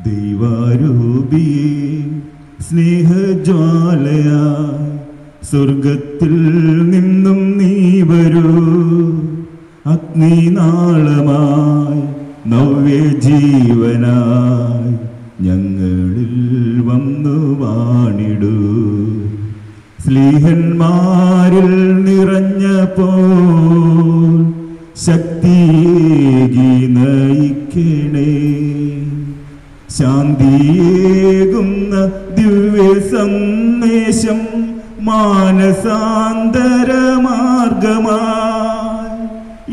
ദൈവാരൂപിയെ സ്നേഹജ്വാലയായി സ്വർഗത്തിൽ നിന്നും നീ വരൂ. അഗ്നിനാളമായി നവ്യജീവനായി ഞങ്ങളിൽ വന്നു വാണിടൂ. സ്ലീഹന്മാരിൽ നിറഞ്ഞപ്പോൾ ശക്തിയേകി നയിക്കണേ. ശാന്തിയേകുന്ന ദിവ്യ സന്ദേശം മാനസാന്തരമാർഗമായി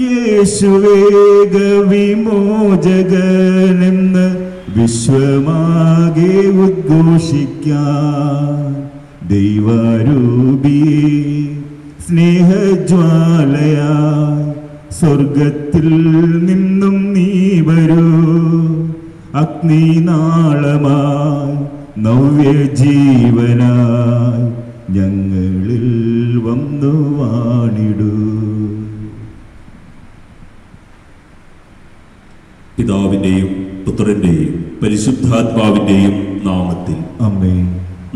യേശുവേഗ വിമോചകനെന്ന് വിശ്വമാകെ ഉദ്ഘോഷിക്കാൻ. ദൈവാരൂപിയെ സ്നേഹജ്വാലയായി സ്വർഗത്തിൽ നിന്നും നീ വരൂ. അഗ്നിനാളമായി നവ്യജീവനായി ഞങ്ങളിൽ വന്നു വാണിടൂ. പിതാവിന്റെയും പുത്രന്റെയും പരിശുദ്ധാത്മാവിന്റെയും നാമത്തിൽ ആമേൻ.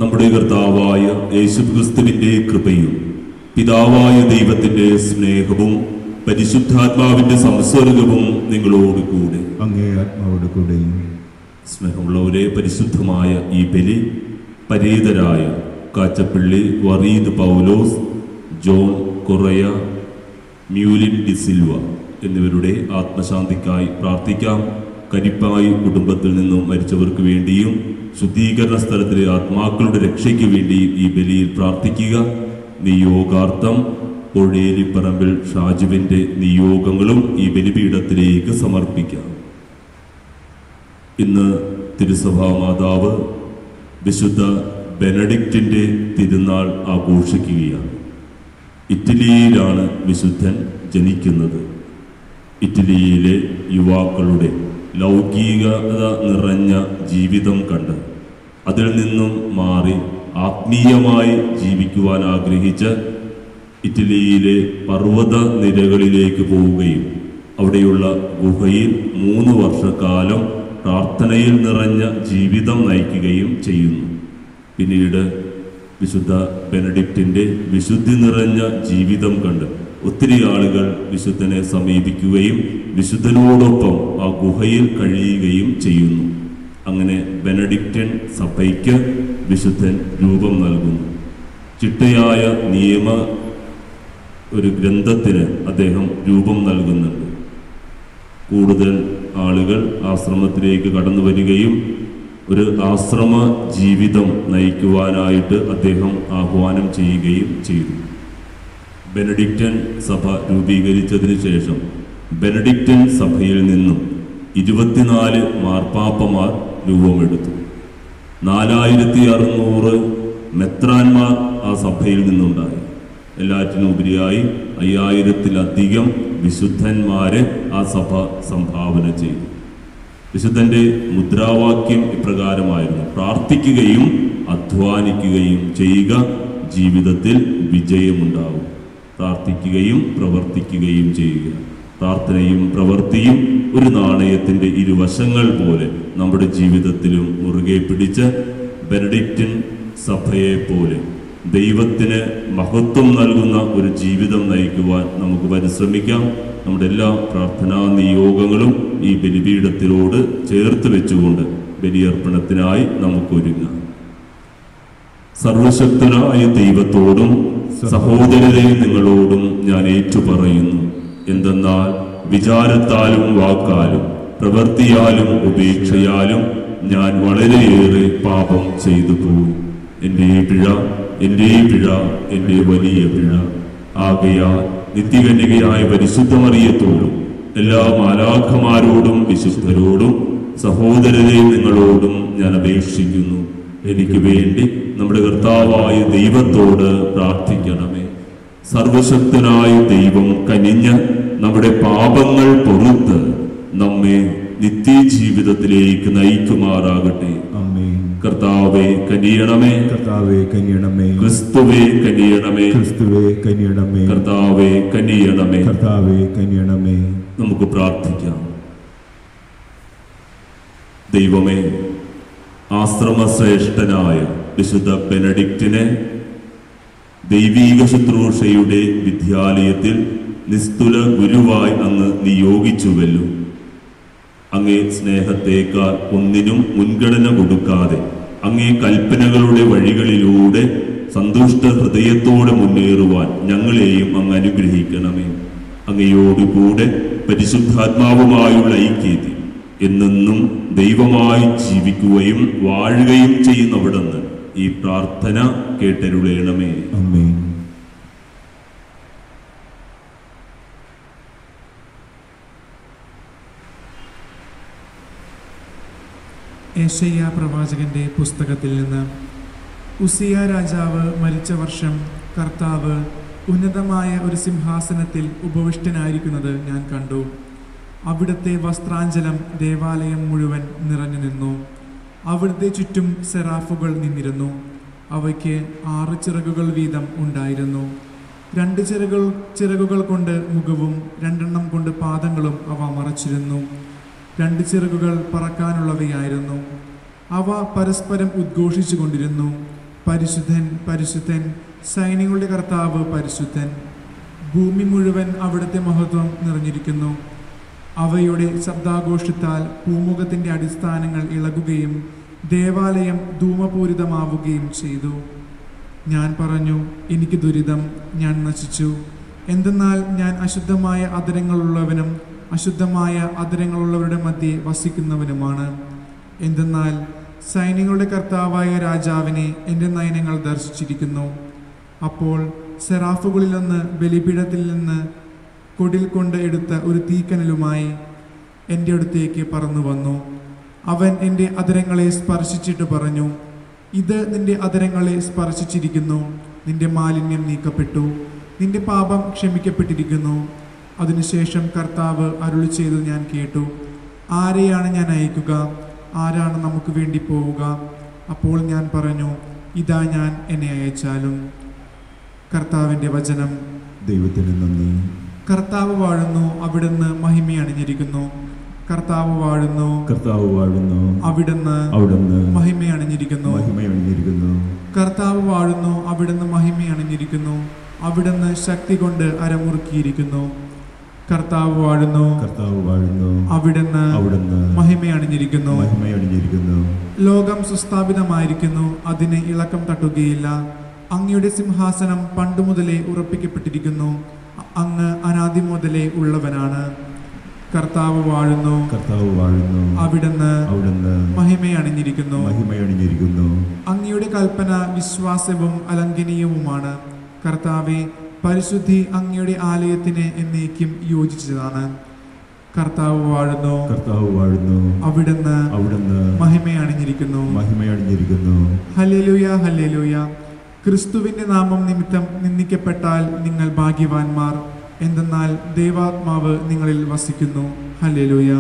നമ്മുടെ കർത്താവായ യേശുക്രിസ്തുവിന്റെ കൃപയും പിതാവായ ദൈവത്തിന്റെ സ്നേഹവും പരിശുദ്ധാത്മാവിന്റെ സംസർഗവും നിങ്ങളോട് കൂടെ. അങ്ങേ ആത്മാവോട് കൂടെയും. സ്നേഹമുള്ളവരെ, പരിശുദ്ധമായ ഈ ബലി പരീതരായ കാച്ചപ്പള്ളി വറീദ് പൗലോസ്, ജോൺ കൊറയ, മ്യൂലിൻ ഡിസിൽവ എന്നിവരുടെ ആത്മശാന്തിക്കായി പ്രാർത്ഥിക്കാം. കരിപ്പായി കുടുംബത്തിൽ നിന്നും മരിച്ചവർക്ക് വേണ്ടിയും ശുദ്ധീകരണ സ്ഥലത്തിലെ ആത്മാക്കളുടെ രക്ഷയ്ക്ക് വേണ്ടിയും ഈ ബലിയിൽ പ്രാർത്ഥിക്കുക. നിയോഗാർത്ഥം ഒഴേലിപ്പറമ്പിൽ ഷാജുവിൻ്റെ നിയോഗങ്ങളും ഈ ബലിപീഠത്തിലേക്ക് സമർപ്പിക്കാം. ഇന്ന് തിരുസഭാ മാതാവ് വിശുദ്ധ ബെനഡിക്റ്റിൻ്റെ തിരുനാൾ ആഘോഷിക്കുകയാണ്. ഇറ്റലിയിലാണ് വിശുദ്ധൻ ജനിക്കുന്നത്. ഇറ്റലിയിലെ യുവാക്കളുടെ ലൗകികത നിറഞ്ഞ ജീവിതം കണ്ട് അതിൽ നിന്നും മാറി ആത്മീയമായി ജീവിക്കുവാൻ ആഗ്രഹിച്ച് ഇറ്റലിയിലെ പർവ്വത നിരകളിലേക്ക് പോവുകയും അവിടെയുള്ള ഗുഹയിൽ 3 വർഷക്കാലം പ്രാർത്ഥനയിൽ നിറഞ്ഞ ജീവിതം നയിക്കുകയും ചെയ്യുന്നു. പിന്നീട് വിശുദ്ധ ബെനഡിക്റ്റിൻ്റെ വിശുദ്ധി നിറഞ്ഞ ജീവിതം കണ്ട് ഒത്തിരി ആളുകൾ വിശുദ്ധനെ സമീപിക്കുകയും വിശുദ്ധനോടൊപ്പം ആ ഗുഹയിൽ കഴിയുകയും ചെയ്യുന്നു. അങ്ങനെ ബെനഡിക്റ്റൻ സഭയ്ക്ക് വിശുദ്ധൻ രൂപം നൽകുന്നു. ചിട്ടയായ നിയമ ഒരു ഗ്രന്ഥത്തിന് അദ്ദേഹം രൂപം നൽകുന്നുണ്ട്. കൂടുതൽ ആളുകൾ ആശ്രമത്തിലേക്ക് കടന്നു വരികയും ഒരു ആശ്രമ ജീവിതം നയിക്കുവാനായിട്ട് അദ്ദേഹം ആഹ്വാനം ചെയ്യുകയും ചെയ്തു. ബെനഡിക്റ്റൻ സഭ രൂപീകരിച്ചതിന് ശേഷം ബെനഡിക്റ്റൻ സഭയിൽ നിന്നും 24 മാർപ്പാപ്പമാർ രൂപമെടുത്തു. 4600 മെത്രാന്മാർ ആ സഭയിൽ നിന്നുണ്ടായി. എല്ലാറ്റിനുപരിയായി 5000-ലധികം വിശുദ്ധന്മാരെ ആ സഭ സംഭാവന ചെയ്തു. വിശുദ്ധന്റെ മുദ്രാവാക്യം ഇപ്രകാരമായിരുന്നു: പ്രാർത്ഥിക്കുകയും അധ്വാനിക്കുകയും ചെയ്യുക, ജീവിതത്തിൽ വിജയമുണ്ടാവും. പ്രാർത്ഥിക്കുകയും പ്രവർത്തിക്കുകയും ചെയ്യുക. പ്രാർത്ഥനയും പ്രവൃത്തിയും ഒരു നാണയത്തിൻ്റെ ഇരുവശങ്ങൾ പോലെ നമ്മുടെ ജീവിതത്തിലും മുറുകെ പിടിച്ച് ബെനഡിക്റ്റൻ സഭയെ പോലെ ദൈവത്തിന് മഹത്വം നൽകുന്ന ഒരു ജീവിതം നയിക്കുവാൻ നമുക്ക് പരിശ്രമിക്കാം. നമ്മുടെ എല്ലാ പ്രാർത്ഥനാ നിയോഗങ്ങളും ഈ ബലിപീഠത്തിലോട് ചേർത്ത് വെച്ചുകൊണ്ട് ബലിയർപ്പണത്തിനായി നമുക്കൊരുങ്ങാം. സർവശക്തനായ ദൈവത്തോടും സഹോദരരെ നിങ്ങളോടും ഞാൻ ഏറ്റുപറയുന്നു. എന്തെന്നാൽ വിചാരത്താലും വാക്കാലും പ്രവൃത്തിയാലും ഉപേക്ഷയാലും ഞാൻ വളരെയേറെ പാപം ചെയ്തു പോയി. എൻ്റെ പിഴ, എൻ്റെ പിഴ, എൻ്റെ വലിയ പിഴ. ആകയാൽ നിത്യകന്യകയായ പരിശുദ്ധ മറിയത്തോടും എല്ലാ മാലാഖമാരോടും വിശുദ്ധരോടും സഹോദരരെ നിങ്ങളോടും ഞാൻ അപേക്ഷിക്കുന്നു, എനിക്ക് വേണ്ടി നമ്മുടെ കർത്താവായ ദൈവത്തോട് പ്രാർത്ഥിക്കണമേ. സർവശക്തനായ ദൈവം കനിഞ്ഞ് നമ്മുടെ പാപങ്ങൾ പൊറുത്ത് നമ്മെ നിത്യജീവിതത്തിലേക്ക് നയിക്കുമാറാകട്ടെ. കർത്താവേ കനിയണമേ, കർത്താവേ കനിയണമേ. ക്രിസ്തുവേ കനിയണമേ, ക്രിസ്തുവേ കനിയണമേ. കർത്താവേ കനിയണമേ, കർത്താവേ കനിയണമേ. നമുക്ക് പ്രാർത്ഥിക്കാം. ദൈവമേ, ആശ്രമശ്രേഷ്ഠനായ വിശുദ്ധ ബെനഡിക്റ്റിനെ ദൈവീക ശുശ്രൂഷയുടെ വിദ്യാലയത്തിൽ നിസ്തുല ഗുരുവായി അങ്ങ് നിയോഗിച്ചുവല്ലോ. അങ്ങേ സ്നേഹത്തേക്കാൾ ഒന്നിനും മുൻഗണന കൊടുക്കാതെ അങ്ങേ കൽപ്പനകളുടെ വഴികളിലൂടെ സന്തുഷ്ട ഹൃദയത്തോടെ മുന്നേറുവാൻ ഞങ്ങളെയും അങ്ങ് അനുഗ്രഹിക്കണമേ. അങ്ങയോടുകൂടെ പരിശുദ്ധാത്മാവുമായുള്ള ഐക്യത്തിൽ എന്നെന്നും ദൈവമായി ജീവിക്കുകയും വാഴുകയും ചെയ്യുന്നവിടുന്ന് ഈ പ്രാർത്ഥന കേട്ടരുളേണമേ. ആമേൻ. യെശയ്യാ പ്രവാചകന്റെ പുസ്തകത്തിൽ നിന്ന്. ഉസിയ രാജാവ് മരിച്ച വർഷം കർത്താവ് ഉന്നതമായ ഒരു സിംഹാസനത്തിൽ ഉപവിഷ്ടനായിരിക്കുന്നത് ഞാൻ കണ്ടു. അവിടുത്തെ വസ്ത്രാഞ്ചലം ദേവാലയം മുഴുവൻ നിറഞ്ഞു നിന്നു. അവിടുത്തെ ചുറ്റും സെറാഫുകൾ നിന്നിരുന്നു. അവയ്ക്ക് 6 ചിറകുകൾ വീതം ഉണ്ടായിരുന്നു. 2 ചിറകുകൾ കൊണ്ട് മുഖവും 2 കൊണ്ട് പാദങ്ങളും അവ മറച്ചിരുന്നു. 2 ചിറകുകൾ പറക്കാനുള്ളവയായിരുന്നു. അവ പരസ്പരം ഉദ്ഘോഷിച്ചു കൊണ്ടിരുന്നു, പരിശുദ്ധൻ പരിശുദ്ധൻ, സൈന്യങ്ങളുടെ കർത്താവ് പരിശുദ്ധൻ. ഭൂമി മുഴുവൻ അവിടുത്തെ മഹത്വം നിറഞ്ഞിരിക്കുന്നു. അവയുടെ ശബ്ദാഘോഷത്താൽ പൂമുഖത്തിൻ്റെ അടിസ്ഥാനങ്ങൾ ഇളകുകയും ദേവാലയം ധൂമപൂരിതമാവുകയും ചെയ്തു. ഞാൻ പറഞ്ഞു, എനിക്ക് ദുരിതം, ഞാൻ നശിച്ചു. എന്തെന്നാൽ ഞാൻ അശുദ്ധമായ അധരങ്ങളുള്ളവനും അശുദ്ധമായ അധരങ്ങളുള്ളവരുടെ മധ്യേ വസിക്കുന്നവനുമാണ്. എന്തെന്നാൽ സൈന്യങ്ങളുടെ കർത്താവായ രാജാവിനെ എൻ്റെ നയനങ്ങൾ ദർശിച്ചിരിക്കുന്നു. അപ്പോൾ സെറാഫുകളിലൊന്ന് ബലിപീഠത്തിൽ നിന്ന് കൊടിൽ കൊണ്ട് എടുത്ത ഒരു തീക്കനലുമായി എൻ്റെ അടുത്തേക്ക് പറന്നു വന്നു. അവൻ എൻ്റെ അധരങ്ങളെ സ്പർശിച്ചിട്ട് പറഞ്ഞു, ഇത് നിന്റെ അധരങ്ങളെ സ്പർശിച്ചിരിക്കുന്നു. നിന്റെ മാലിന്യം നീക്കപ്പെട്ടു, നിന്റെ പാപം ക്ഷമിക്കപ്പെട്ടിരിക്കുന്നു. അതിനുശേഷം കർത്താവ് അരുളി ചെയ്തത് ഞാൻ കേട്ടു. ആരെയാണ് ഞാൻ അയക്കുക? ആരാണ് നമുക്ക് വേണ്ടി പോവുക? അപ്പോൾ ഞാൻ പറഞ്ഞു, ഇതാ ഞാൻ, എന്നെ അയച്ചാലും. കർത്താവിൻ്റെ വചനം. ദൈവത്തിന് നന്ദി. കർത്താവ് വാഴുന്നു, അവിടുന്ന് മഹിമയണിഞ്ഞിരിക്കുന്നു. കർത്താവ് വാഴുന്നു, കർത്താവ് വാഴുന്നു, അവിടുന്ന് മഹിമയണിഞ്ഞിരിക്കുന്നു. കർത്താവ് വാഴുന്നു, അവിടുന്ന് മഹിമയണിഞ്ഞിരിക്കുന്നു. അവിടുന്ന് ശക്തി കൊണ്ട് അരമുറുക്കിയിരിക്കുന്നു. കർത്താവ് വാഴുന്നു, അവിടുന്ന് മഹിമയണിഞ്ഞിരിക്കുന്നു. ലോകം സുസ്ഥാപിതമായിരിക്കുന്നു, അതിന് ഇളക്കം തട്ടുകയില്ല. അങ്ങയുടെ സിംഹാസനം പണ്ടുമുതലേ ഉറപ്പിക്കപ്പെട്ടിരിക്കുന്നു. അങ്ങ് അനാദി മുതലേ ഉള്ളവനാണ്. കർത്താവ് വാഴുന്നു, അവിടുന്ന് മഹിമയണിഞ്ഞിരിക്കുന്നു. അങ്ങയുടെ കൽപ്പന വിശ്വാസവും അലംഘനീയവുമാണ്. കർത്താവെ, പരിശുദ്ധി അങ്ങയുടെ ആലയത്തിന് എന്നേക്കും യോജിച്ചതാണ്. കർത്താവ് വാഴുന്നു, അവിടുന്ന് മഹിമയണിഞ്ഞിരിക്കുന്നു. Hallelujah, hallelujah. ക്രിസ്തുവിന്റെ നാമം നിമിത്തം നിന്ദിക്കപ്പെട്ടാൽ നിങ്ങൾ ഭാഗ്യവാന്മാർ. എന്തെന്നാൽ ദൈവാത്മാവ് നിങ്ങളിൽ വസിക്കുന്നു. ഹല്ലേലൂയ.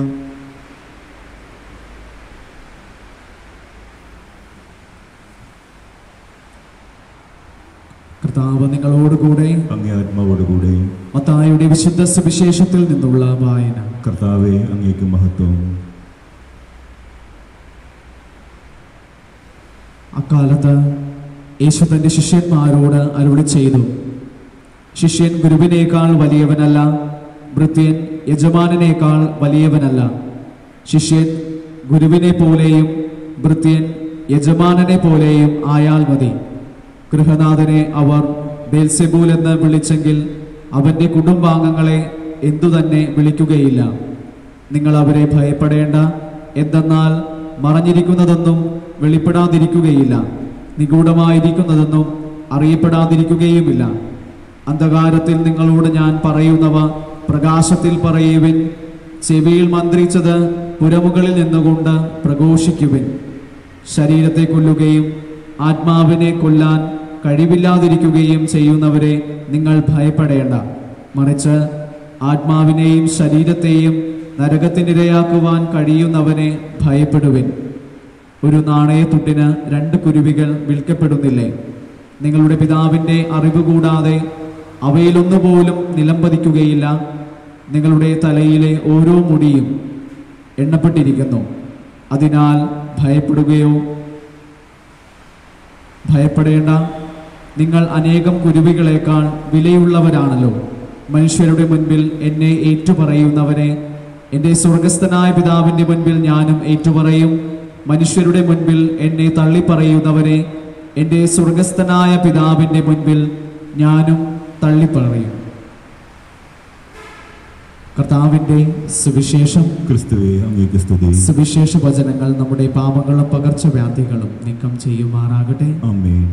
കർത്താവ് നിങ്ങളോടുകൂടെ, അങ്ങേ ആത്മാവോടുകൂടെ. മത്തായിയുടെ വിശുദ്ധ സുവിശേഷത്തിൽ നിന്നുള്ള വായന. കർത്താവേ, അങ്ങേക്ക് മഹത്വം. അക്കാലത്ത് യേശു തന്റെ ശിഷ്യന്മാരോട് അരുളി ചെയ്തു, ശിഷ്യൻ ഗുരുവിനേക്കാൾ വലിയവനല്ല, ഭൃത്യൻ യജമാനനേക്കാൾ വലിയവനല്ല. ശിഷ്യൻ ഗുരുവിനെ പോലെയും ഭൃത്യൻ യജമാനനെ പോലെയും ആയാൽ മതി. ഗൃഹനാഥനെ അവർ ബേൽസെബൂൽ എന്ന് വിളിച്ചെങ്കിൽ അവൻ്റെ കുടുംബാംഗങ്ങളെ എന്തുതന്നെ വിളിക്കുകയില്ല. നിങ്ങൾ അവരെ ഭയപ്പെടേണ്ട. എന്തെന്നാൽ മറഞ്ഞിരിക്കുന്നതൊന്നും വെളിപ്പെടാതിരിക്കുകയില്ല, നിഗൂഢമായിരിക്കുന്നതൊന്നും അറിയപ്പെടാതിരിക്കുകയുമില്ല. അന്ധകാരത്തിൽ നിങ്ങളോട് ഞാൻ പറയുന്നവ പ്രകാശത്തിൽ പറയുവിൻ. ചെവിയിൽ മന്ത്രിച്ചത് പുരമുകളിൽ നിന്നുകൊണ്ട് പ്രഘോഷിക്കുവിൻ. ശരീരത്തെ കൊല്ലുകയും ആത്മാവിനെ കൊല്ലാൻ കഴിവില്ലാതിരിക്കുകയും ചെയ്യുന്നവരെ നിങ്ങൾ ഭയപ്പെടേണ്ട. മറിച്ച് ആത്മാവിനെയും ശരീരത്തെയും നരകത്തിനിരയാക്കുവാൻ കഴിയുന്നവനെ ഭയപ്പെടുവിൻ. ഒരു നാണയത്തുട്ടിന് 2 കുരുവികൾ വിൽക്കപ്പെടുന്നില്ലേ? നിങ്ങളുടെ പിതാവിൻ്റെ അറിവ് കൂടാതെ അവയിലൊന്നുപോലും നിലംപതിക്കുകയില്ല. നിങ്ങളുടെ തലയിലെ ഓരോ മുടിയും എണ്ണപ്പെട്ടിരിക്കുന്നു. അതിനാൽ ഭയപ്പെടേണ്ട. നിങ്ങൾ അനേകം കുരുവികളേക്കാൾ വിലയുള്ളവരാണല്ലോ. മനുഷ്യരുടെ മുൻപിൽ എന്നെ ഏറ്റുപറയുന്നവനെ എൻ്റെ സ്വർഗസ്ഥനായ പിതാവിൻ്റെ മുൻപിൽ ഞാനും ഏറ്റുപറയും. മനുഷ്യരുടെ മുൻപിൽ എന്നെ തള്ളിപ്പറയുന്നവനെ എൻ്റെ സ്വർഗസ്ഥനായ പിതാവിൻ്റെ മുൻപിൽ ഞാനും തള്ളിപ്പറയും. കർത്താവിൻ്റെ സുവിശേഷം. ക്രിസ്തുവേ അങ്ങേക്ക് സ്തുതി. സുവിശേഷ വചനങ്ങൾ നമ്മുടെ പാപങ്ങളും പകർച്ചവ്യാധികളും നീക്കം ചെയ്യുമാറാകട്ടെ. ആമേൻ.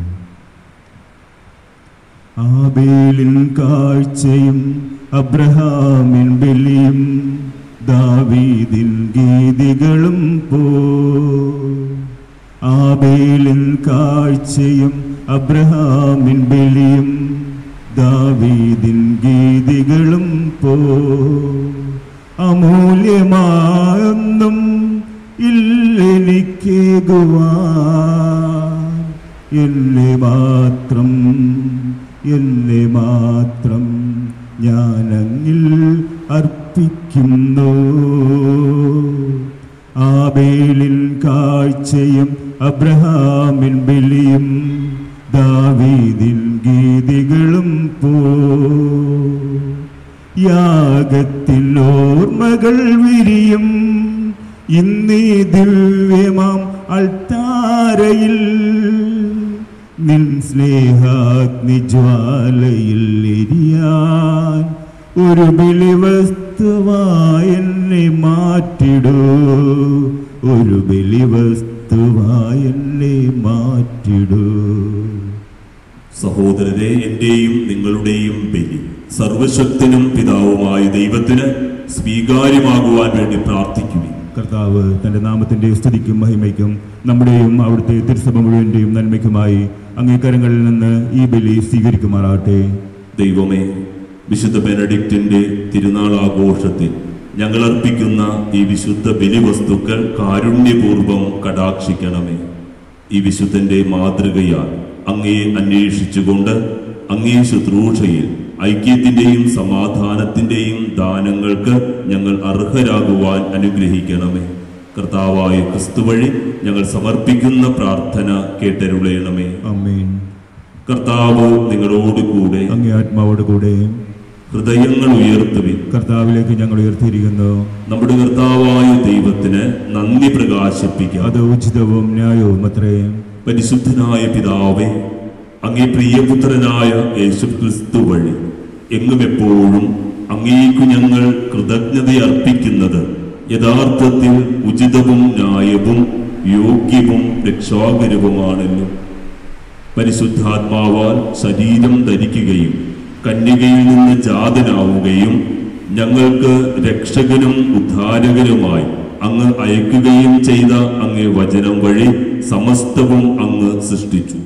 ആബേലിൻ കാഴ്ചയും അബ്രഹാമിൻ ബലിയും ദാവീദിൻ ഗീതികളും പോ. ആബേലിൻ കാഴ്ചയും അബ്രഹാമിൻ ബലിയും ദാവീദിൻ ഗീതികളും പോ. അമൂല്യമായൊന്നും ഇല്ലെനിക്കേകുവാൻ, എന്നെ മാത്രം ഞാനങ്ങിൽ അർപ്പിക്കുന്നു. ആബേലിൻ കാഴ്ചയും അബ്രഹാമിൻ ബലിയും ദാവീദിൻ ഗീതികളും പോ. യാഗത്തിൽ ഓർമ്മകൾ വിരിയും ഇന്നീ ദിവ്യമാം അൾത്താരയിൽ. നിൻ സ്നേഹാഗ്നി ജ്വാലയിൽ എരിയാൻ ഒരു ബലിവസ്തുവായി എന്നെ മാറ്റിടൂ. ഒരു ബലിവസ്തുവായി എന്നെ മാറ്റിടൂ. സഹോദരരെ, എന്റെയും നിങ്ങളുടെയും ബലി സർവശക്തനും പിതാവുമായ ദൈവത്തിന് സ്വീകാര്യമാകുവാൻ വേണ്ടി പ്രാർത്ഥിക്കുവിൻ. കർത്താവ് തന്റെ നാമത്തിന്റെ സ്തുതിക്കും മഹിമയ്ക്കും നമ്മുടെയും അവിടുത്തെ തിരുസഭ മുഴുവന്റെയും നന്മയ്ക്കുമായി അങ്ങേക്കരങ്ങളിൽ നിന്ന് ഈ ബലി സ്വീകരിക്കുമാറാകട്ടെ. ദൈവമേ, വിശുദ്ധ ബെനഡിക്റ്റിന്റെ തിരുനാൾ ആഘോഷത്തിൽ ഞങ്ങൾ അർപ്പിക്കുന്ന ഈ വിശുദ്ധ ബലിവസ്തുക്കൾ കാരുണ്യപൂർവം കടാക്ഷിക്കണമേ. ഈ വിശുദ്ധന്റെ മാതൃകയാൽ അങ്ങയെ അന്വേഷിച്ചുകൊണ്ട് അങ്ങേ ശുശ്രൂഷയിൽ ഐക്യത്തിന്റെയും സമാധാനത്തിന്റെയും ദാനങ്ങൾക്ക് ഞങ്ങൾ അർഹരാകുവാൻ അനുഗ്രഹിക്കണമേ. കർത്താവായ ക്രിസ്തു വഴി ഞങ്ങൾ സമർപ്പിക്കുന്ന പ്രാർത്ഥന കേട്ടരുളയണമേ. ആമേൻ. കർത്താവ് നിങ്ങളോടുകൂടെ, അങ്ങേ ആത്മാവോടുകൂടെ. ഹൃദയങ്ങൾ ഉയർത്തുവിൻ. കർത്താവിലേക്ക് ഞങ്ങൾ ഉയർത്തിയിരിക്കുന്നു. നമ്മുടെ കർത്താവായ ദൈവത്തിന് നന്ദി പ്രകാശിപ്പിക്കാം. അത് ഉചിതവും ന്യായവും അത്രേ. പരിശുദ്ധനായ പിതാവേ, അങ്ങേ പ്രിയപുത്രനായ യേശുക്രിസ്തു വഴി എങ്ങും എപ്പോഴും അങ്ങേക്കു ഞങ്ങൾ കൃതജ്ഞത അർപ്പിക്കുന്നത് യഥാർത്ഥത്തിൽ ഉചിതവും ന്യായവും യോഗ്യവും രക്ഷാകരവുമാണല്ലോ. പരിശുദ്ധാത്മാവാൽ ശരീരം ധരിക്കുകയും കന്യകയിൽ നിന്ന് ജാതനാവുകയും ഞങ്ങൾക്ക് രക്ഷകനും ഉദ്ധാരകനുമായി അങ്ങ് അയക്കുകയും ചെയ്ത അങ്ങേ വചനം വഴി സമസ്തവും അങ്ങ് സൃഷ്ടിച്ചു.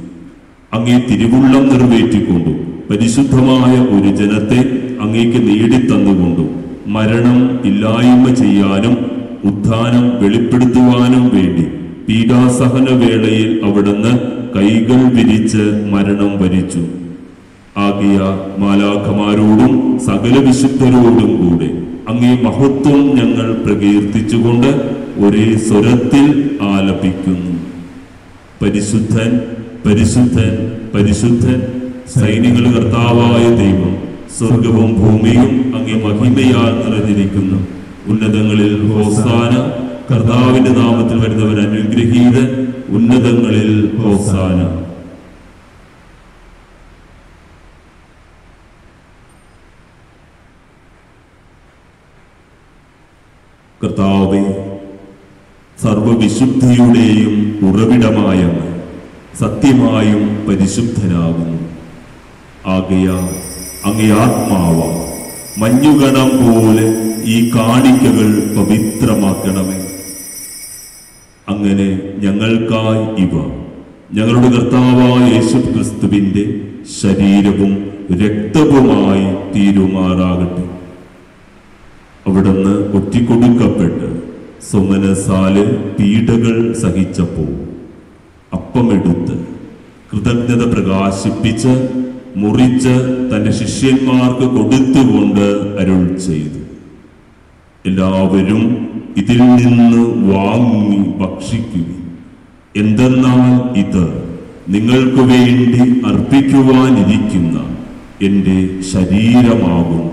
അങ്ങേ തിരുവുള്ളം നിറവേറ്റിക്കൊണ്ടും പരിശുദ്ധമായ ഒരു ജനത്തെ അങ്ങേക്ക് നേടിത്തന്നുകൊണ്ടും മരണം ഇല്ലായ്മ ചെയ്യാനും ഉത്ഥാനം വെളിപ്പെടുത്തുവാനും വേണ്ടി പീഡാസഹന വേളയിൽ അവിടുന്ന് കൈകൾ വിരിച്ച് മരണം വരിച്ചു. ആകിയ മാലാഖമാരോടും സകല വിശുദ്ധരോടും കൂടെ അങ്ങേ മഹത്വം ഞങ്ങൾ പ്രകീർത്തിച്ചുകൊണ്ട് ഒരേ സ്വരത്തിൽ ആലപിക്കുന്നു. പരിശുദ്ധൻ, പരിശുദ്ധൻ, പരിശുദ്ധൻ, സൈന്യങ്ങളുടെ കർത്താവായ ദൈവം, സ്വർഗവും ഭൂമിയും അങ്ങേ മഹിമയാൽ നിറഞ്ഞിരിക്കുന്നു. ഉന്നതങ്ങളിൽ ഹോസാന. കർത്താവിന്റെ നാമത്തിൽ വരുന്നവൻ അനുഗ്രഹീതൻ. ഉന്നതങ്ങളിൽ ഹോസാന. കർത്താവേ, സർവവിശുദ്ധിയുടെയും ഉറവിടമായ സത്യമായും പരിശുദ്ധനാകുന്നു. ആകയാൽ അങ്ങേ ആത്മാവ മഞ്ഞുകണം പോലെ ഈ കാണിക്കകൾ പവിത്രമാക്കണമേ. അങ്ങനെ ഞങ്ങൾക്കായി ഇവ ഞങ്ങളുടെ കർത്താവായ യേശുക്രിസ്തുവിന്റെ ശരീരവും രക്തവുമായി തീരുമാറാകട്ടെ. അവിടുന്ന് ഒറ്റിക്കൊടുക്കപ്പെട്ട് സോമനസാല് പീഡകൾ സഹിച്ചപ്പോൾ അപ്പമെടുത്ത് കൃതജ്ഞത പ്രകാശിപ്പിച്ച് മുറിച്ച് തന്റെ ശിഷ്യന്മാർക്ക് കൊടുത്തുകൊണ്ട് അരുൾ ചെയ്തു, എല്ലാവരും ഇതിൽ നിന്ന് വാങ്ങി ഭക്ഷിക്കുവിൻ. എന്തെന്നാൽ ഇത് നിങ്ങൾക്ക് വേണ്ടി അർപ്പിക്കുവാനിരിക്കുന്ന എൻ്റെ ശരീരമാകും.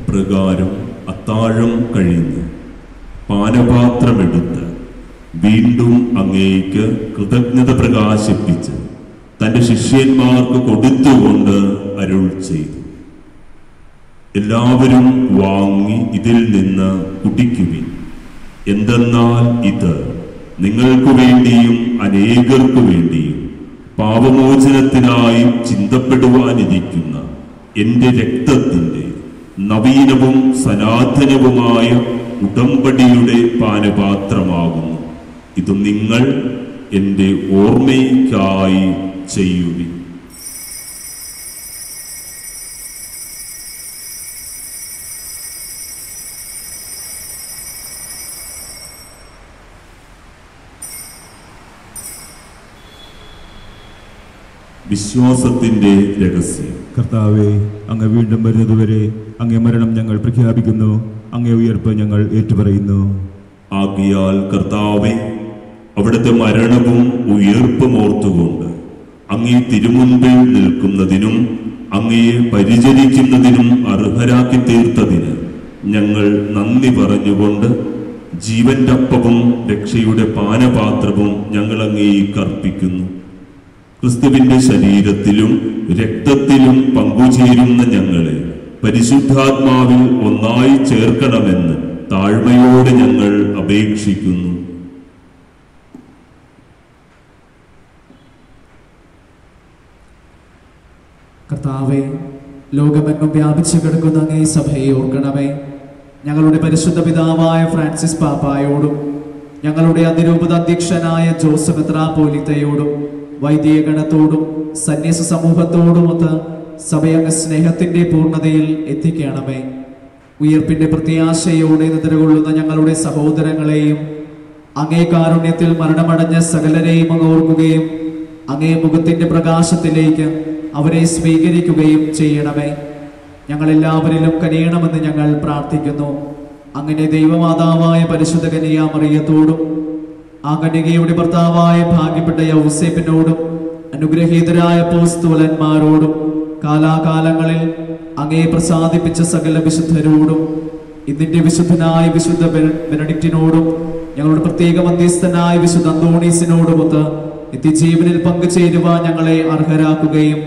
പ്രകാരം അത്താഴം കഴിഞ്ഞ് പാനപാത്രമെടുത്ത് വീണ്ടും അങ്ങേക്ക് കൃതജ്ഞത പ്രകാശിപ്പിച്ച് തൻ്റെ ശിഷ്യന്മാർക്ക് കൊടുത്തുകൊണ്ട് അരുൾ ചെയ്തു, എല്ലാവരും വാങ്ങി ഇതിൽ നിന്ന് കുടിക്കുവിൻ. എന്തെന്നാൽ ഇത് നിങ്ങൾക്ക് വേണ്ടിയും അനേകർക്കു വേണ്ടിയും പാപമോചനത്തിനായി ചിന്തപ്പെടുവാനിരിക്കുന്ന എൻ്റെ രക്തത്തിൻ്റെ നവീനവും സനാതനവുമായ ഉടമ്പടിയുടെ പാനപാത്രമാകുന്നു. ഇത് നിങ്ങൾ എൻ്റെ ഓർമ്മയ്ക്കായി ചെയ്യുവിൻ. വിശ്വാസത്തിന്റെ രഹസ്യം. കർത്താവേ, അങ്ങ് വീണ്ടും വരുന്നതുവരെ അങ്ങേ മരണം ഞങ്ങൾ പ്രഖ്യാപിക്കുന്നു, അങ്ങേ ഉയർപ്പ് ഞങ്ങൾ ഏറ്റുപറയുന്നു. ആകയാൽ കർത്താവേ, അവിടുത്തെ മരണവും ഉയർപ്പും ഓർത്തുകൊണ്ട് അങ്ങേ തിരുമുൻപിൽ നിൽക്കുന്നതിനും അങ്ങയെ പരിചരിക്കുന്നതിനും അർഹരാക്കി തീർത്തതിന് ഞങ്ങൾ നന്ദി പറഞ്ഞുകൊണ്ട് ജീവന്റെ അപ്പവും രക്ഷയുടെ പാനപാത്രവും ഞങ്ങൾ അങ്ങേക്ക് അർപ്പിക്കുന്നു. ക്രിസ്തുവിന്റെ ശരീരത്തിലും രക്തത്തിലും പങ്കുചേരുന്ന ഞങ്ങളെ പരിശുദ്ധാത്മാവിൽ ഒന്നായി ചേർക്കണമെന്ന് താഴ്മയോടെ ഞങ്ങൾ അപേക്ഷിക്കുന്നു. കർത്താവേ, ലോകമെങ്ങും വ്യാപിച്ചു കിടക്കുന്ന അങ്ങേ സഭയെ ഓർക്കണമേ. ഞങ്ങളുടെ പരിശുദ്ധ പിതാവായ ഫ്രാൻസിസ് പാപ്പായോടും ഞങ്ങളുടെ അതിരൂപത അധ്യക്ഷനായ ജോസഫ് മെത്രാപ്പോലീത്തയോടും വൈദികഗണത്തോടും സന്യാസ സമൂഹത്തോടുമൊത്ത് സഭയങ്ങ് സ്നേഹത്തിന്റെ പൂർണ്ണതയിൽ എത്തിക്കണമേ. ഉയർപ്പിന്റെ പ്രത്യാശയോടെ നിദ്രകൊള്ളുന്ന ഞങ്ങളുടെ സഹോദരങ്ങളെയും അങ്ങേ കാരുണ്യത്തിൽ മരണമടഞ്ഞ സകലരെയും അങ്ങ് ഓർക്കുകയും അങ്ങേ മുഖത്തിന്റെ പ്രകാശത്തിലേക്ക് അവരെ സ്വീകരിക്കുകയും ചെയ്യണമേ. ഞങ്ങളെല്ലാവരിലും കനിയണമെന്ന് ഞങ്ങൾ പ്രാർത്ഥിക്കുന്നു. അങ്ങനെ ദൈവമാതാവായ പരിശുദ്ധ കന്യക മറിയത്തോടും ആ കന്യകയുടെ ഭർത്താവായ ഭാഗ്യപ്പെട്ട യൗസേപ്പിനോടും അനുഗ്രഹീതരായ അപ്പോസ്തലന്മാരോടും കാലാകാലങ്ങളിൽ അങ്ങയെ പ്രസാദിപ്പിച്ച സകല വിശുദ്ധരോടും ഇതിന്റെ വിശുദ്ധനായ വിശുദ്ധ ബെനഡിക്റ്റിനോടും ഞങ്ങളുടെ പ്രത്യേക മധ്യസ്ഥനായ വിശുദ്ധ അന്തോണീസിനോടുമൊത്ത് നിത്യജീവനിൽ പങ്കുചേരുവാൻ ഞങ്ങളെ അർഹരാക്കുകയും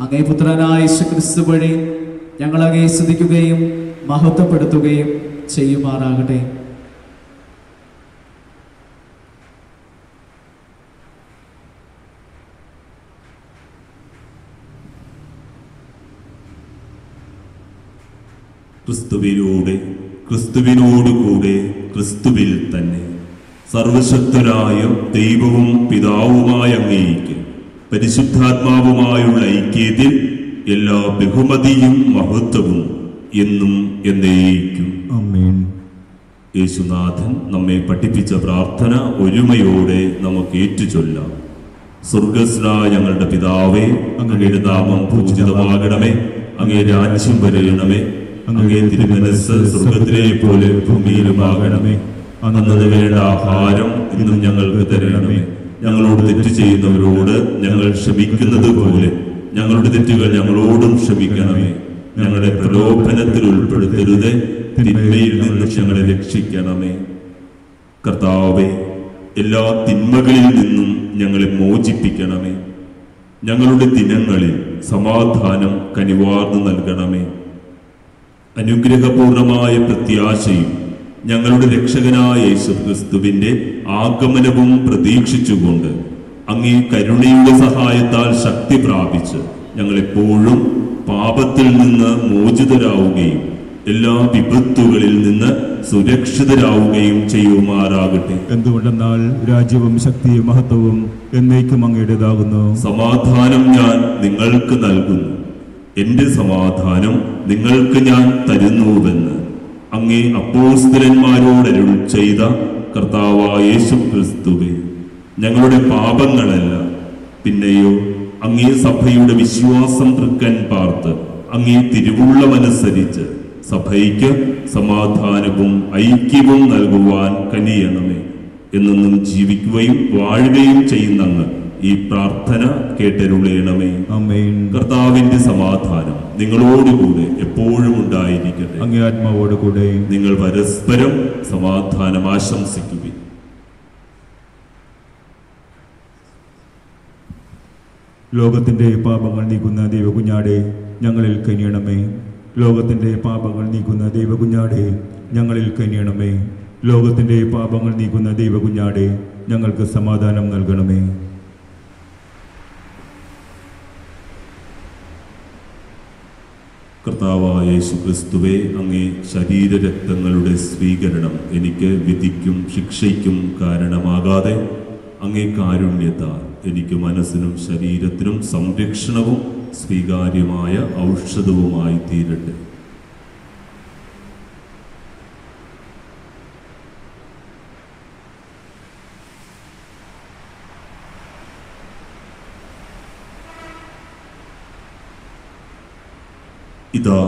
അങ്ങേ പുത്രനായ യേശുക്രിസ്തു വഴി ഞങ്ങൾ അങ്ങയെ സ്തുതിക്കുകയും മഹത്വപ്പെടുത്തുകയും ചെയ്യുമാറാകട്ടെ. ക്രിസ്തുവിലൂടെ, ക്രിസ്തുവിനോടുകൂടെ, ക്രിസ്തുവിൽ തന്നെ സർവശക്തനായ ദൈവവും പിതാവുമായ അങ്ങേയ്ക്ക് പരിശുദ്ധാത്മാവുമായുള്ള ഐക്യത്തിൽ എല്ലാ ബഹുമതിയും മഹത്വവും എന്നും എന്നേക്കും. ആമേൻ. യേശുനാഥൻ നമ്മെ പഠിപ്പിച്ച പ്രാർത്ഥന ഒരുമയോടെ നമുക്ക് ഏറ്റുചൊല്ലാം. സ്വർഗസ്നായ ഞങ്ങളുടെ പിതാവേ, അങ്ങയുടെ നാമം പൂജിതമാകണമേ, അങ്ങേ രാജ്യം വരയണമേ, അങ്ങേ തിരുമനസ്സ് സ്വർഗത്തിലെ പോലെ ഭൂമിയിലുമാകണമേ. അന്നു വേണ്ട ആഹാരം ഇന്നും ഞങ്ങൾക്ക് തരണമേ. ഞങ്ങളോട് തെറ്റ് ചെയ്യുന്നവരോട് ഞങ്ങൾ ക്ഷമിക്കുന്നത് പോലെ ഞങ്ങളുടെ തെറ്റുകൾ ഞങ്ങളോടും ക്ഷമിക്കണമേ. ഞങ്ങളെ പ്രലോഭനത്തിൽ ഉൾപ്പെടുത്തരുത്, തിന്മയിൽ നിന്ന് ഞങ്ങളെ രക്ഷിക്കണമേ. കർത്താവേ, എല്ലാ തിന്മകളിൽ നിന്നും ഞങ്ങളെ മോചിപ്പിക്കണമേ. ഞങ്ങളുടെ ദിനങ്ങളിൽ സമാധാനം കനിവാർന്നു നൽകണമേ. അനുഗ്രഹപൂർണമായ പ്രത്യാശയും ഞങ്ങളുടെ രക്ഷകനായ യേശുക്രിസ്തുവിന്റെ ആഗമനവും പ്രതീക്ഷിച്ചുകൊണ്ട് അങ്ങേ കരുണയുടെ സഹായത്താൽ ശക്തി പ്രാപിച്ച് ഞങ്ങളെപ്പോഴും പാപത്തിൽ നിന്ന് മോചിതരാവുകയും എല്ലാ വിപത്തുകളിൽ നിന്ന് സുരക്ഷിതരാവുകയും ചെയ്യുമാറാകട്ടെ. എന്തുകൊണ്ടെന്നാൽ രാജ്യവും ശക്തിയും മഹത്വവും എന്നേക്കും അങ്ങയുടേതാകുന്നു. സമാധാനം ഞാൻ നിങ്ങൾക്ക് നൽകുന്നു, എന്റെ സമാധാനം നിങ്ങൾക്ക് ഞാൻ തരുന്നുവെന്ന് അങ്ങേ അപ്പോസ്തലന്മാരോട് അരുൾ ചെയ്ത കർത്താവായ യേശുക്രിസ്തുവേ, ഞങ്ങളുടെ പാപങ്ങളല്ല, പിന്നെയോ അങ്ങേ സഭയുടെ വിശ്വാസം തൃക്കൻ പാർത്ത് അങ്ങേ തിരുവുള്ളമനുസരിച്ച് സഭയ്ക്ക് സമാധാനവും ഐക്യവും നൽകുവാൻ കനിയണമേ. എന്നും ജീവിക്കുകയും വാഴുകയും ചെയ്യുന്ന അങ്ങ് ഈ പ്രാർത്ഥന കേട്ടരുളയണമേ. ആമേൻ. കർത്താവിന്റെ സമാധാനം നിങ്ങളോടുകൂടെ എപ്പോഴും ഉണ്ടായിരിക്കട്ടെ. അങ്ങേ ആത്മാവോട് കൂടെ. നിങ്ങൾ പരസ്പരം സമാധാനം ആശംസിക്കുകയും. ലോകത്തിന്റെ പാപങ്ങൾ നീക്കുന്ന ദൈവകുഞ്ഞാടെ ഞങ്ങളിൽ കനിയണമേ. ലോകത്തിന്റെ പാപങ്ങൾ നീക്കുന്ന ദൈവകുഞ്ഞാടെ ഞങ്ങളിൽ കനിയണമേ. ലോകത്തിന്റെ പാപങ്ങൾ നീക്കുന്ന ദൈവകുഞ്ഞാടെ ഞങ്ങൾക്ക് സമാധാനം നൽകണമേ. കർത്താവായ യേശുക്രിസ്തുവേ, അങ്ങേ ശരീരരക്തങ്ങളുടെ സ്വീകരണം എനിക്ക് വിധിക്കും ശിക്ഷയ്ക്കും കാരണമാകാതെ അങ്ങേ കാരുണ്യത്താൽ എനിക്ക് മനസ്സിനും ശരീരത്തിനും സംരക്ഷണവും സ്വീകാര്യമായ ഔഷധവുമായി തീരട്ടെ. ഇതാ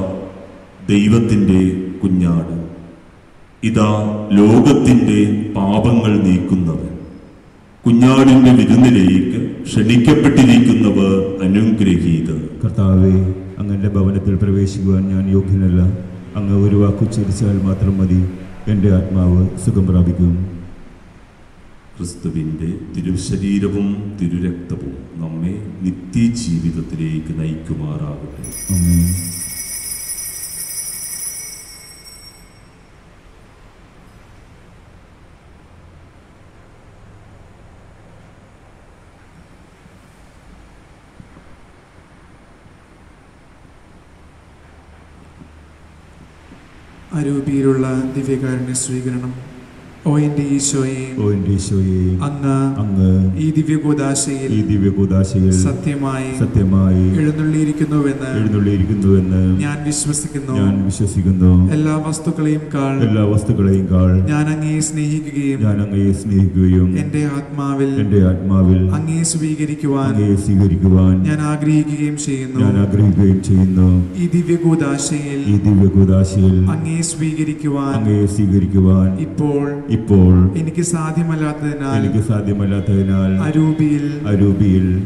ദൈവത്തിൻ്റെ കുഞ്ഞാട്, ഇതാ ലോകത്തിൻ്റെ പാപങ്ങൾ നീക്കുന്നവൻ. കുഞ്ഞാടിന്റെ വിരുന്നിലേക്ക് ക്ഷണിക്കപ്പെട്ടിരിക്കുന്നവർ അനുഗ്രഹീതർ. കർത്താവേ, അങ്ങന്റെ ഭവനത്തിൽ പ്രവേശിക്കുവാൻ ഞാൻ യോഗ്യനല്ല. അങ്ങ് ഒരു വാക്കുച്ചരിച്ചാൽ മാത്രം മതി, എൻ്റെ ആത്മാവ് സുഖം പ്രാപിക്കും. ക്രിസ്തുവിൻ്റെ തിരുശരീരവും തിരുരക്തവും നമ്മെ നിത്യജീവിതത്തിലേക്ക് നയിക്കുമാറാകട്ടെ. ആമേൻ. അരൂപിയിലുള്ള ദിവ്യകാരുണ്യ സ്വീകരണം. ഓ എൻ്റെ ഈശോയെ, അങ്ങ് ഈ ദിവ്യകൂദാശയിൽ സത്യമായി എഴുന്നള്ളിയിരിക്കുന്നുവെന്ന് ഞാൻ വിശ്വസിക്കുന്നു. എല്ലാ വസ്തുക്കളെയും കാൾ ഞാൻ അങ്ങയെ സ്നേഹിക്കുകയും എൻ്റെ ആത്മാവിൽ അങ്ങയെ സ്വീകരിക്കുവാൻ ഞാൻ ആഗ്രഹിക്കുകയും ചെയ്യുന്നു. ഈ ദിവ്യകൂദാശയിൽ അങ്ങയെ സ്വീകരിക്കുവാൻ ഇപ്പോൾ എനിക്ക് സാധ്യമല്ലാത്തതിനാൽ അരൂപിയിൽ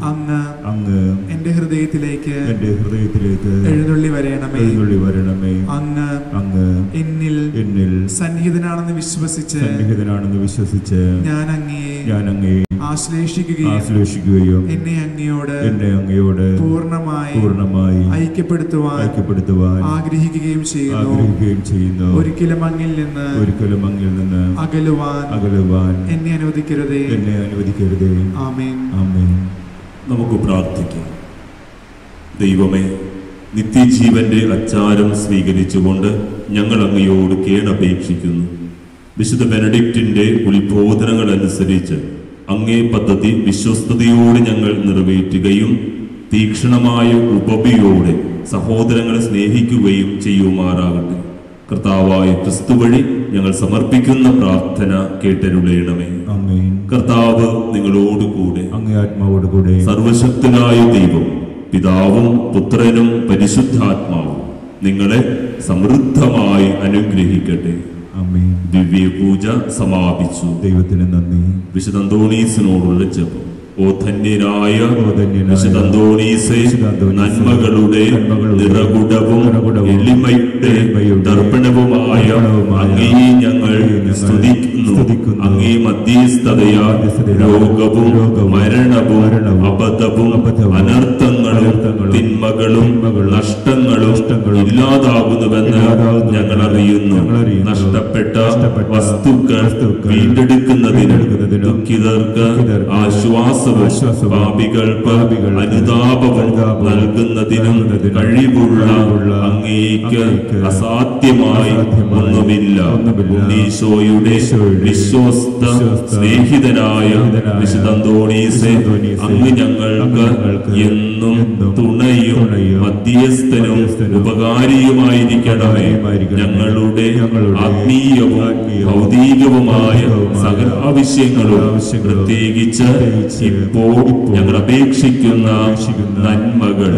അങ്ങ് എന്റെ ഹൃദയത്തിലേക്ക് എഴുന്നള്ളി വരണമേ. അങ്ങ് എന്നിൽ സന്നിഹിതനാണെന്ന് വിശ്വസിച്ച് ഞാൻ അങ്ങയെ ആശ്ലേഷിക്കുകയും എന്നെ അങ്ങയോട് പൂർണ്ണമായി ഐക്യപ്പെടുത്തുവാൻ ആഗ്രഹിക്കുകയും ചെയ്യുന്നു. ഒരിക്കലും അങ്ങിൽ നിന്ന് അകലുവാൻ എന്നെ അനുവദിക്കരുതേ. ആമേൻ. നമുക്ക് പ്രാർത്ഥിക്കാം. ദൈവമേ, നിത്യജീവന്റെ അച്ചാരം സ്വീകരിച്ചുകൊണ്ട് ഞങ്ങൾ അങ്ങയോട് കേണപേക്ഷിക്കുന്നു. വിശുദ്ധ ബെനഡിക്റ്റിന്റെ ഉത്ബോധനങ്ങൾ അനുസരിച്ച് അങ്ങേ പദ്ധതി വിശ്വസ്തയോടെ ഞങ്ങൾ നിറവേറ്റുകയും തീക്ഷ്ണമായ ഉപബിയോടെ സഹോദരങ്ങളെ സ്നേഹിക്കുകയും ചെയ്യുമാറാകട്ടെ. കർത്താവായ ക്രിസ്തു വഴി ഞങ്ങൾ സമർപ്പിക്കുന്ന പ്രാർത്ഥന കേട്ടരുളയണമേ. കർത്താവ് നിങ്ങളോടുകൂടെ, അങ്ങേ ആത്മാവോടുകൂടെ. സർവശക്തനായ ദൈവം പിതാവും പുത്രനും പരിശുദ്ധാത്മാവും നിങ്ങളെ സമൃദ്ധമായി അനുഗ്രഹിക്കട്ടെ. ദിവ്യപൂജ സമാപിച്ചു. ദൈവത്തിന് നന്ദി. വിശുദ്ധ അന്തോണീസിനോടുള്ള ജപം. ഓ ധന്യനായ വിശുദ്ധ അന്തോണീസേ, നന്മകളുടെ നിറകുടവും എളിമയുടെ ദർപ്പണവുമായ അങ്ങേ ഞങ്ങൾ സ്തുതിക്കുന്നു. അങ്ങേ മധ്യസ്ഥതയാൽ രോഗവും മരണവും അബദ്ധവും അനർത്ഥങ്ങളും തിന്മകളും നഷ്ടങ്ങളും ഇല്ലാതാകുന്നുവെന്ന് ഞങ്ങൾ അറിയുന്നു. നഷ്ടപ്പെട്ട വസ്തുക്കൾ വീണ്ടെടുക്കുന്നതിന് ദുഃഖിതർക്ക് ആശ്വാസവും പാപികൾക്ക് അനുതാപവും നൽകുന്നതിനും കഴിവുള്ള അങ്ങേക്ക് അസാധ്യമായി ഒന്നുമില്ല. ഈശോയുടെ വിശ്വസ്ത സ്നേഹിതനായ വിശുദ്ധ അന്തോണീസേ, അങ്ങ് ഞങ്ങൾക്ക് എന്നും തുണയും മധ്യസ്ഥനും ഉപകാരിയുമായിരിക്കണമേ. ഞങ്ങളുടെ ആത്മീയവും ഭൗതികവുമായ സകല ആവശ്യങ്ങളും പ്രത്യേകിച്ച് ഇപ്പോൾ ഞങ്ങൾ അപേക്ഷിക്കുന്ന നന്മകൾ.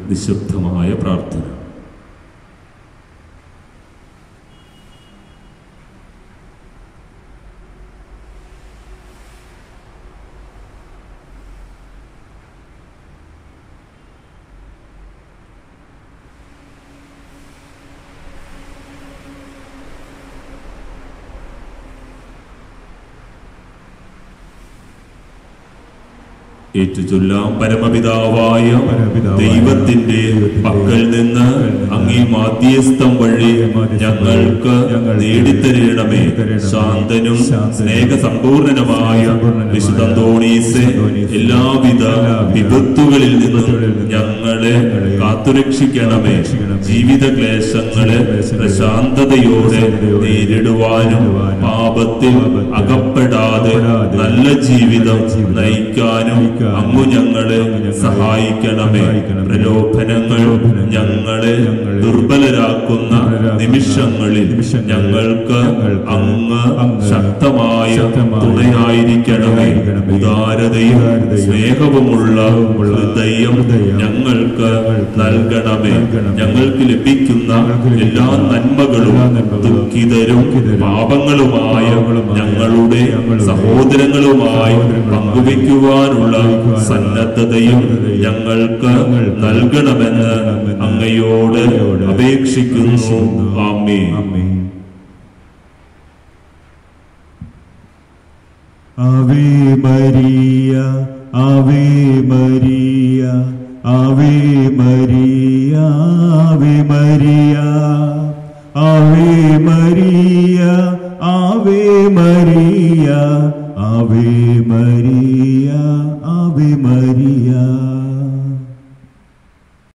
നിശബ്ദമായ പ്രാർത്ഥന. ഏറ്റുചൊല്ലാം. പരമപിതാവായ ദൈവത്തിന്റെ പക്കൽ നിന്ന് അങ്ങേ മാധ്യസ്ഥം വഴി ഞങ്ങൾക്ക് നേടിത്തരണമേ. ശാന്തനും സ്നേഹസമ്പൂർണനുമായ വിശുദ്ധ അന്തോണീസേ, എല്ലാവിധ വിപത്തുകളിൽ നിന്നും ഞങ്ങളെ കാത്തുരക്ഷിക്കണമേ. ജീവിത ക്ലേശങ്ങളെ പ്രശാന്തതയോടെ നേരിടുവാനും പാപത്തിൽ അകപ്പെടാതെ നല്ല ജീവിതം നയിക്കാനും അങ്ങു ഞങ്ങളെ സഹായിക്കണമേ. പ്രലോഭനങ്ങൾ ഞങ്ങളെ ദുർബലരാക്കുന്ന നിമിഷങ്ങളിൽ ഞങ്ങൾക്ക് അങ്ങ് ശക്തമായ തുണയായിരിക്കണമേ. ഉദാരതയും സ്നേഹവുമുള്ള ഹൃദയം ഞങ്ങൾക്ക് നൽകണമേ. ഞങ്ങൾക്ക് ലഭിക്കുന്ന എല്ലാ നന്മകളും ദുഃഖിതരും പാപങ്ങളുമായ ഞങ്ങളുടെ സഹോദരങ്ങളുമായി പങ്കുവയ്ക്കുവാനുള്ള സന്നദ്ധതയും ഞങ്ങൾക്ക് നൽകണമെന്ന് അങ്ങയോട് അപേക്ഷിക്കുന്നു. ആമേൻ. Ave Maria, Ave Maria, Ave Maria, Ave Maria, Ave Maria, Ave Maria, Ave Maria, Ave Maria.